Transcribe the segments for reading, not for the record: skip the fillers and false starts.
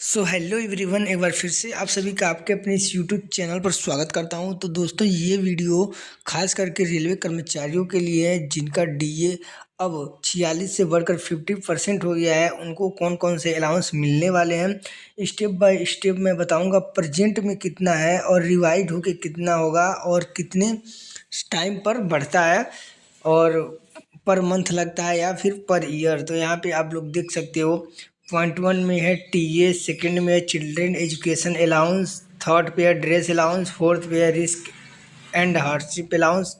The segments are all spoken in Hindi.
हेलो एवरीवन, एक बार फिर से आप सभी का आपके अपने इस यूट्यूब चैनल पर स्वागत करता हूं। तो दोस्तों, ये वीडियो खास करके रेलवे कर्मचारियों के लिए है जिनका डीए अब 46 से बढ़कर 50% हो गया है। उनको कौन कौन से अलाउंस मिलने वाले हैं, स्टेप बाय स्टेप मैं बताऊंगा। प्रेजेंट में कितना है और रिवाइड होके कितना होगा और कितने टाइम पर बढ़ता है और पर मंथ लगता है या फिर पर ईयर। तो यहाँ पे आप लोग देख सकते हो, पॉइंट 1 में है टीए, सेकंड में है चिल्ड्रेन एजुकेशन अलाउंस, थर्ड पे है ड्रेस अलाउंस, फोर्थ पे है रिस्क एंड हार्डशिप अलाउंस,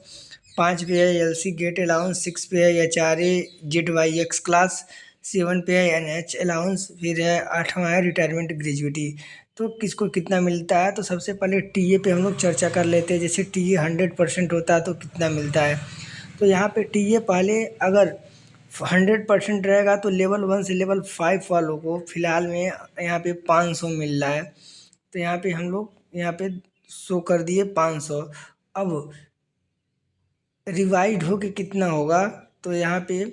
5 पे है एलसी गेट अलाउंस, 6 पे है HRA Z Y X class, 7 पे है एनएच अलाउंस, फिर है 8वां है रिटायरमेंट ग्रेजुएटी। तो किसको कितना मिलता है, तो सबसे पहले टीए पे हम लोग चर्चा कर लेते हैं। जैसे टीए 100% होता है तो कितना मिलता है। तो यहाँ पे टीए पहले अगर 100% रहेगा तो लेवल 1 से लेवल 5 वालों को फिलहाल में यहाँ पे 500 मिल रहा है। तो यहाँ पे हम लोग यहाँ पे शो कर दिए 500। अब रिवाइड हो के कितना होगा, तो यहाँ पे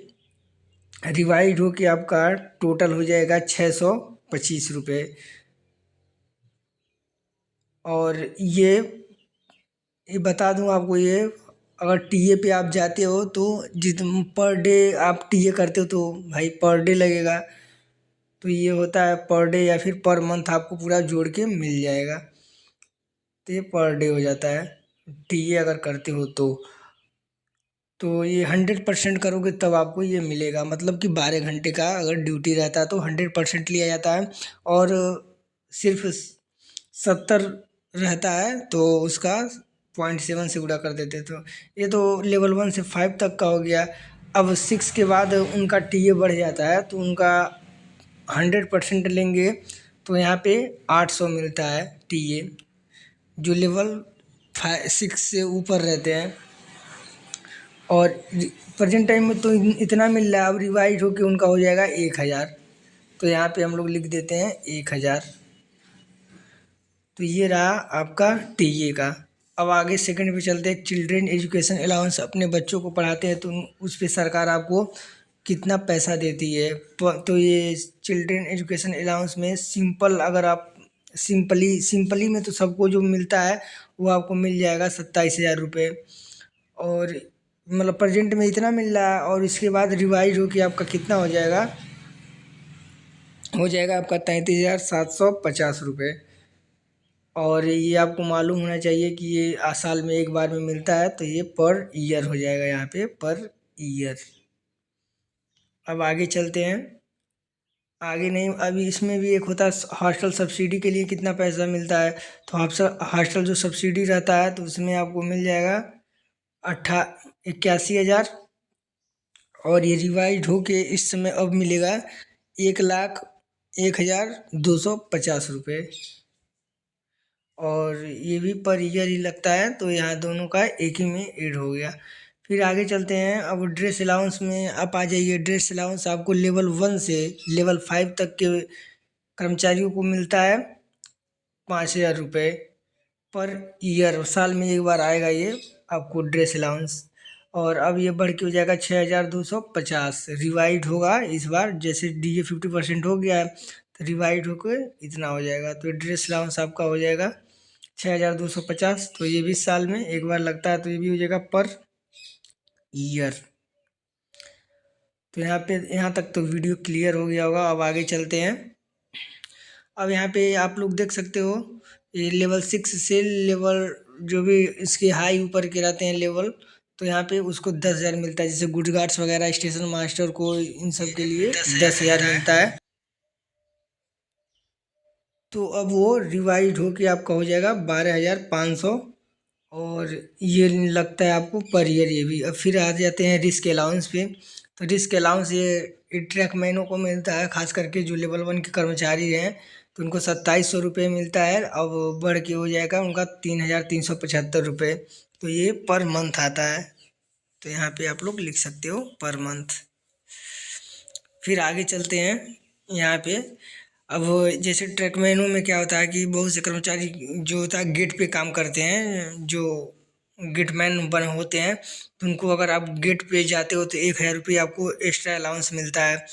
रिवाइड हो के आपका टोटल हो जाएगा 625 रुपये। और ये बता दूं आपको, ये अगर टीए पे आप जाते हो तो जित पर डे आप टीए करते हो तो भाई पर डे लगेगा। तो ये होता है पर डे या फिर पर मंथ, आपको पूरा जोड़ के मिल जाएगा। तो ये पर डे हो जाता है टीए अगर करते हो तो ये 100% करोगे तब आपको ये मिलेगा। मतलब कि 12 घंटे का अगर ड्यूटी रहता है तो 100% लिया जाता है। और सिर्फ 70 रहता है तो उसका 0.7 से गुणा कर देते। तो ये तो लेवल 1 से 5 तक का हो गया। अब 6 के बाद उनका टीए बढ़ जाता है तो उनका 100% लेंगे तो यहाँ पे 800 मिलता है टीए, जो लेवल 6 से ऊपर रहते हैं। और प्रेजेंट टाइम में तो इतना मिल रहा है। अब रिवाइज होके उनका हो जाएगा 1000। तो यहाँ पे हम लोग लिख देते हैं 1000। तो ये रहा आपका टीए का। अब आगे सेकंड पे चलते हैं। चिल्ड्रेन एजुकेशन अलाउंस, अपने बच्चों को पढ़ाते हैं तो उस पर सरकार आपको कितना पैसा देती है। तो ये चिल्ड्रेन एजुकेशन अलाउंस में सिंपल, अगर आप सिंपली में तो सबको जो मिलता है वो आपको मिल जाएगा 27,000 रुपये। और मतलब प्रेजेंट में इतना मिल रहा है। और इसके बाद रिवाइज हो के आपका कितना हो जाएगा आपका 33,750 रुपये। और ये आपको मालूम होना चाहिए कि ये साल में एक बार में मिलता है, तो ये पर ईयर हो जाएगा यहाँ पे पर ईयर। अब आगे चलते हैं। आगे नहीं, अभी इसमें भी एक होता है हॉस्टल सब्सिडी के लिए कितना पैसा मिलता है। तो हॉस्टल जो सब्सिडी रहता है तो उसमें आपको मिल जाएगा 81,000। और ये रिवाइज होके इस समय अब मिलेगा 1,01,250 रुपये। और ये भी पर ईयर ही लगता है, तो यहाँ दोनों का एक ही में ऐड हो गया। फिर आगे चलते हैं। अब ड्रेस अलाउंस में आप आ जाइए। ड्रेस अलाउंस आपको लेवल 1 से लेवल 5 तक के कर्मचारियों को मिलता है 5,000 रुपये पर ईयर। साल में एक बार आएगा ये आपको ड्रेस अलाउंस। और अब ये बढ़ के हो जाएगा 6,250। रिवाइड होगा इस बार, जैसे डीए 50% हो गया है तो रिवाइड होकर इतना हो जाएगा। तो ड्रेस अलाउंस आपका हो जाएगा 6,250। तो ये भी साल में एक बार लगता है, तो ये भी हो जाएगा पर ईयर। तो यहाँ तक तो वीडियो क्लियर हो गया होगा। अब आगे चलते हैं। अब यहाँ पे आप लोग देख सकते हो, ये लेवल 6 से लेवल जो भी इसके हाई ऊपर के रहते हैं लेवल, तो यहाँ पे उसको 10,000 मिलता है। जैसे गुड गार्ड्स वगैरह, स्टेशन मास्टर को, इन सब के लिए 10,000 मिलता है। तो अब वो रिवाइड होके आपका हो जाएगा 12,500। और ये लगता है आपको पर ईयर ये भी। अब फिर आ जाते हैं रिस्क अलाउंस पे। तो रिस्क अलाउंस ये ट्रैकमैनों को मिलता है, खास करके जो लेवल 1 के कर्मचारी हैं तो उनको 2,700 रुपये मिलता है। अब बढ़ के हो जाएगा उनका 3,375 रुपये। तो ये पर मंथ आता है। तो यहाँ पे आप लोग लिख सकते हो पर मंथ। फिर आगे चलते हैं। यहाँ पे अब जैसे ट्रकमैनों में क्या होता है कि बहुत से कर्मचारी जो होता है गेट पे काम करते हैं, जो गेटमैन बन होते हैं, तो उनको अगर आप गेट पे जाते हो तो 1,000 रुपये आपको एक्स्ट्रा अलाउंस मिलता है।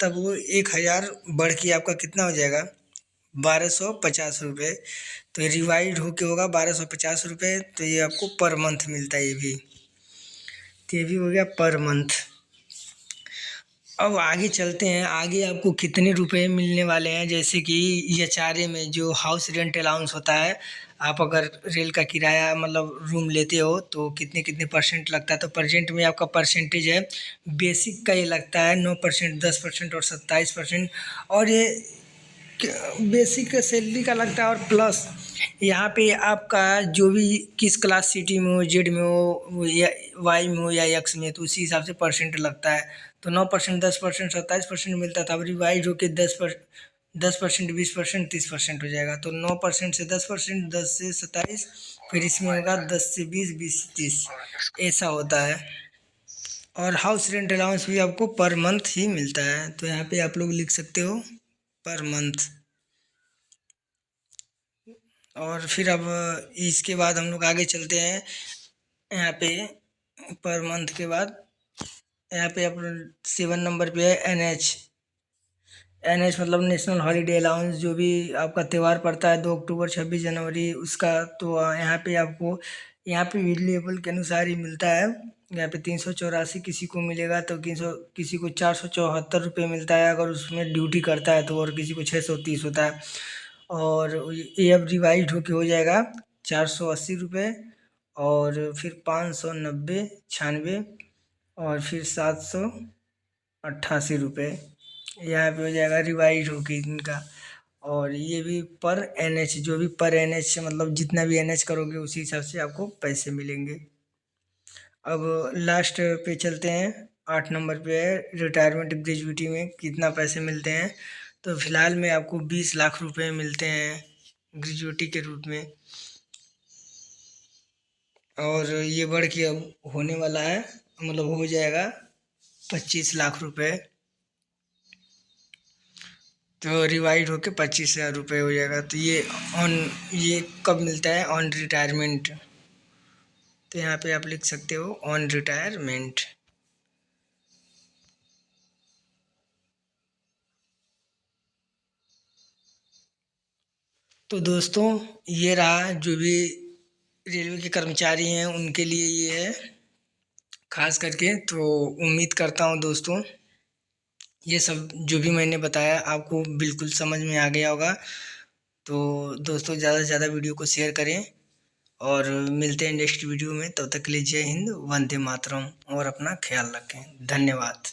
तब वो 1,000 बढ़ के आपका कितना हो जाएगा 1250 रुपये। तो ये रिवाइड होके होगा 1250 रुपये। तो ये आपको पर मंथ मिलता है ये भी। तो ये भी हो गया पर मंथ। अब आगे चलते हैं, आगे आपको कितने रुपए मिलने वाले हैं। जैसे कि एचआरए में जो हाउस रेंट अलाउंस होता है, आप अगर रेल का किराया मतलब रूम लेते हो तो कितने कितने परसेंट लगता है। तो प्रेजेंट में आपका परसेंटेज है, बेसिक का ये लगता है 9%, 10% और 27%। और ये बेसिक सैलरी का लगता है, और प्लस यहाँ पे आपका जो भी किस क्लास सिटी में हो, जेड में हो या वाई में हो या एक्स में, तो उसी हिसाब से परसेंट लगता है। तो 9%, 10%, 27% मिलता था। अब रिवाइज होके 10%, 20%, 30% हो जाएगा। तो 9% से 10%, 10 से 27, फिर इसमें होगा 10 से 20, 20 से 30, ऐसा होता है। और हाउस रेंट अलाउंस भी आपको पर मंथ ही मिलता है। तो यहाँ पे आप लोग लिख सकते हो पर मंथ। और फिर अब इसके बाद हम लोग आगे चलते हैं। यहाँ पे पर मंथ के बाद यहाँ पे आप 7 नंबर पे है एनएच मतलब नेशनल हॉलीडे अलाउंस। जो भी आपका त्यौहार पड़ता है 2 अक्टूबर, 26 जनवरी उसका, तो यहाँ पे आपको यहाँ पे लेवल के अनुसार ही मिलता है। यहाँ पे 384 किसी को मिलेगा, तो किसी को 474 रुपये मिलता है अगर उसमें ड्यूटी करता है तो, और किसी को 630 होता है। और ये अब रिवाइज होके हो जाएगा 480 रुपये, और फिर 590, 96, और फिर 788 रुपये। यहाँ पे हो जाएगा रिवाइज होके इनका। और ये भी पर एनएच, जो भी पर एनएच मतलब जितना भी एनएच करोगे उसी हिसाब से आपको पैसे मिलेंगे। अब लास्ट पे चलते हैं, 8 नंबर पे है रिटायरमेंट ग्रेजुएटी में कितना पैसे मिलते हैं। तो फिलहाल में आपको 20 लाख रुपए मिलते हैं ग्रेजुएटी के रूप में। और ये बढ़ के अब होने वाला है, मतलब हो जाएगा 25 लाख रुपए। तो रिवाइड होके 25,000 रुपये हो जाएगा। तो ये कब मिलता है, ऑन रिटायरमेंट। तो यहाँ पे आप लिख सकते हो ऑन रिटायरमेंट। तो दोस्तों ये रहा, जो भी रेलवे के कर्मचारी हैं उनके लिए ये है खास करके। तो उम्मीद करता हूँ दोस्तों ये सब जो भी मैंने बताया आपको बिल्कुल समझ में आ गया होगा। तो दोस्तों ज़्यादा से ज़्यादा वीडियो को शेयर करें, और मिलते हैं नेक्स्ट वीडियो में। तब तक के लिए जय हिंद, वंदे मातरम, और अपना ख्याल रखें। धन्यवाद।